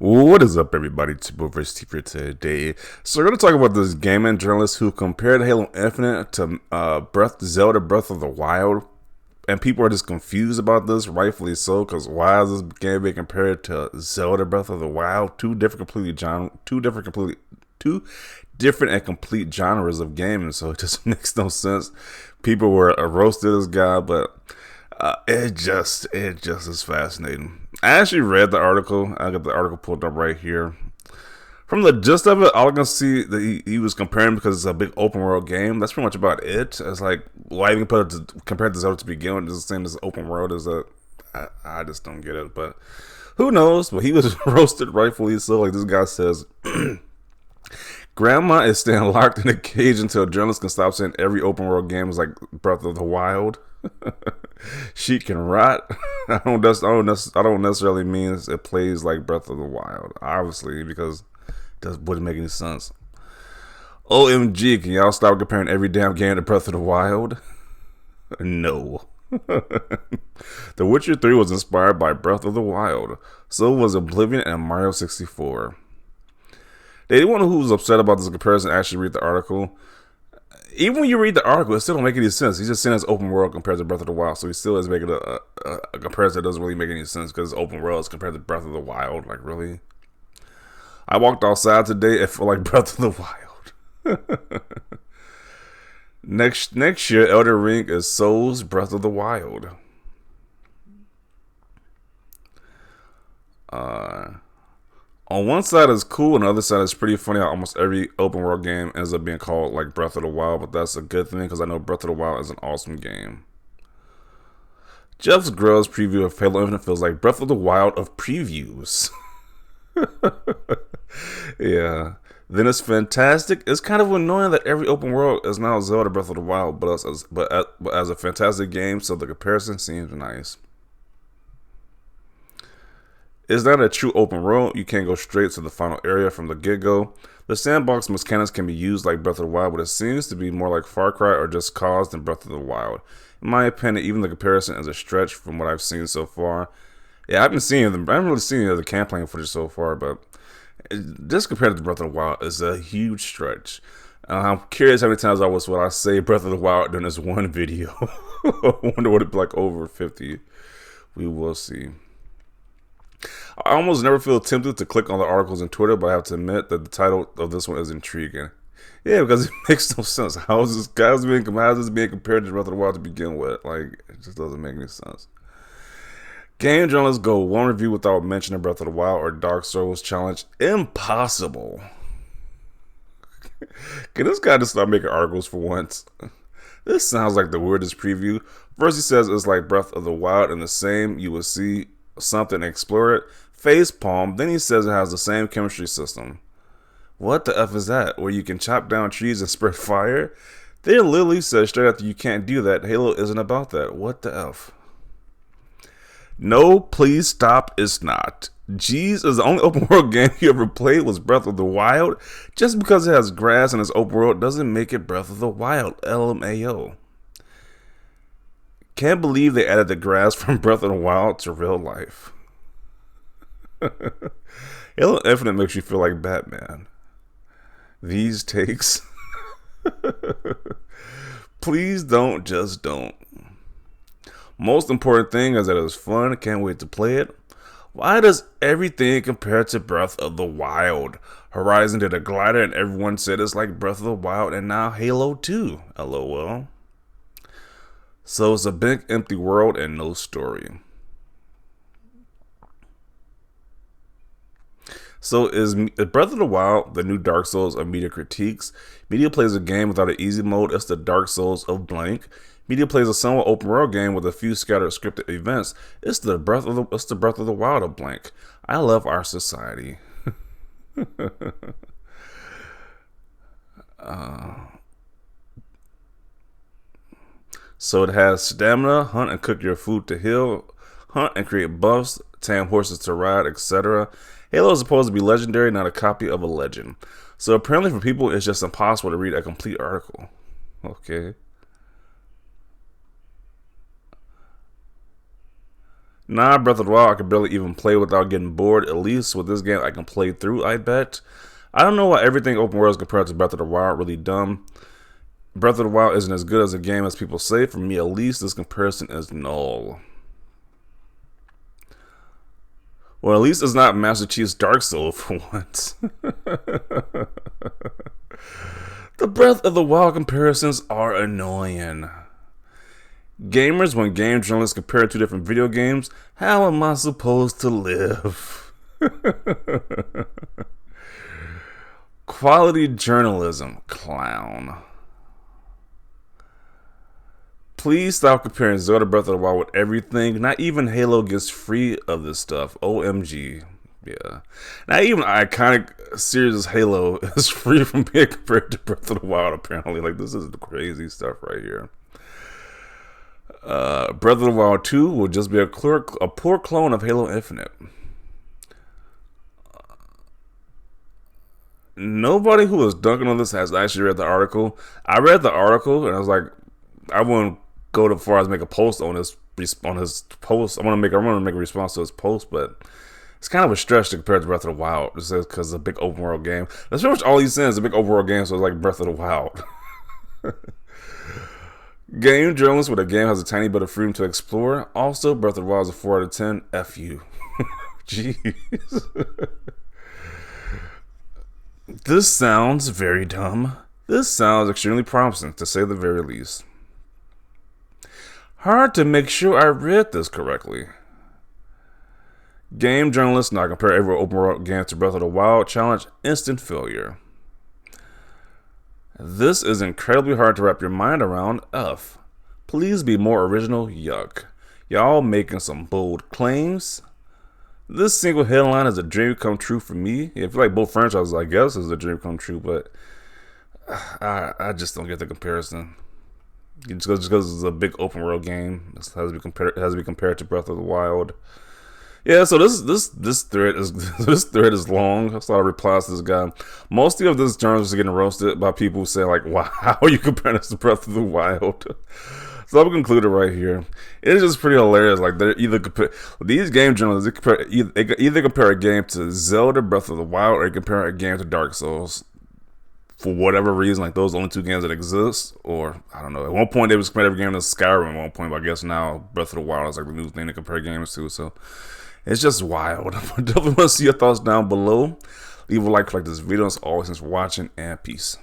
What is up, everybody? It's T for today. So we're going to talk about this gaming journalist who compared Halo Infinite to Zelda Breath of the Wild, and people are just confused about this, rightfully so, because why is this game being compared to Zelda Breath of the Wild? Two different and complete genres of gaming, so it just makes no sense. People were roasted this guy, but it just is fascinating. I actually read the article. I got the article pulled up right here. From the gist of it, all I can see that he was comparing because it's a big open world game. That's pretty much about it. It's like, why even compare it to Zelda to begin with? It's the same as open world. I just don't get it. But who knows? But he was roasted, rightfully so. Like this guy says, Grandma is staying locked in a cage until journalists can stop saying every open world game is like Breath of the Wild. She can rot. I don't necessarily mean it plays like Breath of the Wild, obviously, because it wouldn't make any sense. OMG, can y'all stop comparing every damn game to Breath of the Wild? No. The Witcher 3 was inspired by Breath of the Wild. So was Oblivion and Mario 64. Anyone who was upset about this comparison actually read the article. Even when you read the article, it still don't make any sense. He's just saying it's open world compared to Breath of the Wild, so he still is making a comparison that doesn't really make any sense because open world is compared to Breath of the Wild. Like, really? I walked outside today, it felt like Breath of the Wild. Next year, Elden Ring is Souls Breath of the Wild. On one side it's cool, and the other side it's pretty funny how almost every open world game ends up being called like Breath of the Wild, but that's a good thing because I know Breath of the Wild is an awesome game. Jeff's Grill's preview of Halo Infinite feels like Breath of the Wild of previews. Yeah. Then it's fantastic. It's kind of annoying that every open world is now Zelda Breath of the Wild, but as a fantastic game, so the comparison seems nice. It's not a true open world. You can't go straight to the final area from the get-go. The sandbox mechanics can be used like Breath of the Wild, but it seems to be more like Far Cry or just Cause than Breath of the Wild. In my opinion, even the comparison is a stretch from what I've seen so far. Yeah, I haven't really seen the campaign footage so far, but just compared to Breath of the Wild is a huge stretch. I'm curious how many times would I say Breath of the Wild during this one video. I wonder what it'd be like over 50. We will see. I almost never feel tempted to click on the articles on Twitter, but I have to admit that the title of this one is intriguing. Yeah, because it makes no sense. How is this being compared to Breath of the Wild to begin with? Like, it just doesn't make any sense. Game journalists go one review without mentioning Breath of the Wild or Dark Souls challenge. Impossible. Can this guy just stop making articles for once? This sounds like the weirdest preview. First he says it's like Breath of the Wild and the same you will see something, explore it, facepalm. Then he says it has the same chemistry system. What the F is that? Where you can chop down trees and spread fire? Then Lily says straight after you can't do that. Halo isn't about that. What the F? No, please stop. It's not. Jeez, is the only open world game you ever played was Breath of the Wild? Just because it has grass and it's open world doesn't make it Breath of the Wild. LMAO. Can't believe they added the grass from Breath of the Wild to real life. Halo Infinite makes you feel like Batman. These takes. Please don't, just don't. Most important thing is that it was fun. I can't wait to play it. Why does everything compare to Breath of the Wild? Horizon did a glider and everyone said it's like Breath of the Wild, and now Halo 2. LOL. So it's a big empty world and no story. So is Breath of the Wild the new Dark Souls of media critiques? Media plays a game without an easy mode. It's the Dark Souls of blank. Media plays a somewhat open world game with a few scattered scripted events. It's the Breath of the Wild of blank. I love our society. So it has stamina, hunt and cook your food to heal, hunt and create buffs, tame horses to ride, etc. Halo is supposed to be legendary, not a copy of a legend. So apparently for people, it's just impossible to read a complete article. Okay. Nah, Breath of the Wild I could barely even play without getting bored. At least with this game I can play through, I bet. I don't know why everything open world is compared to Breath of the Wild. Really dumb. Breath of the Wild isn't as good as a game as people say. For me, at least, this comparison is null. Well, at least it's not Master Chief's Dark Soul for once. The Breath of the Wild comparisons are annoying. Gamers, when game journalists compare two different video games, how am I supposed to live? Quality journalism, clown. Please stop comparing Zelda Breath of the Wild with everything. Not even Halo gets free of this stuff. OMG. Yeah. Not even iconic series as Halo is free from being compared to Breath of the Wild, apparently. Like, this is the crazy stuff right here. Breath of the Wild 2 will just be a poor clone of Halo Infinite. Nobody who was dunking on this has actually read the article. I read the article and I was like, I wouldn't go to far as make a post on his post. I want to make a response to his post, but it's kind of a stretch to compare to Breath of the Wild, just because it's a big open world game. That's pretty much all he's saying is a big open world game, so it's like Breath of the Wild. Game journalists with a game has a tiny bit of freedom to explore. Also, Breath of the Wild is a 4 out of 10. F you. Jeez. This sounds very dumb. This sounds extremely promising, to say the very least. Hard to make sure I read this correctly. Game journalists not compare every open world game to Breath of the Wild challenge instant failure. This is incredibly hard to wrap your mind around. F. Please be more original. Yuck. Y'all making some bold claims. This single headline is a dream come true for me. I feel like both franchises, I guess, is a dream come true, but I just don't get the comparison. Just because it's a big open world game, it has to be compared to Breath of the Wild. Yeah, so this thread is long. I saw replies to this guy. Mostly of this journalist is getting roasted by people who say like, "Wow, how are you comparing this to Breath of the Wild?" So I'm concluded right here. It is just pretty hilarious. Like they're these game journalists either compare a game to Zelda Breath of the Wild or compare a game to Dark Souls. For whatever reason, like those are the only two games that exist, or I don't know. At one point they was comparing every game to Skyrim. At one point, but I guess now Breath of the Wild is like the new thing to compare games to. So it's just wild. I definitely want to see your thoughts down below. Leave a like for this video. As always, thanks for watching, and peace.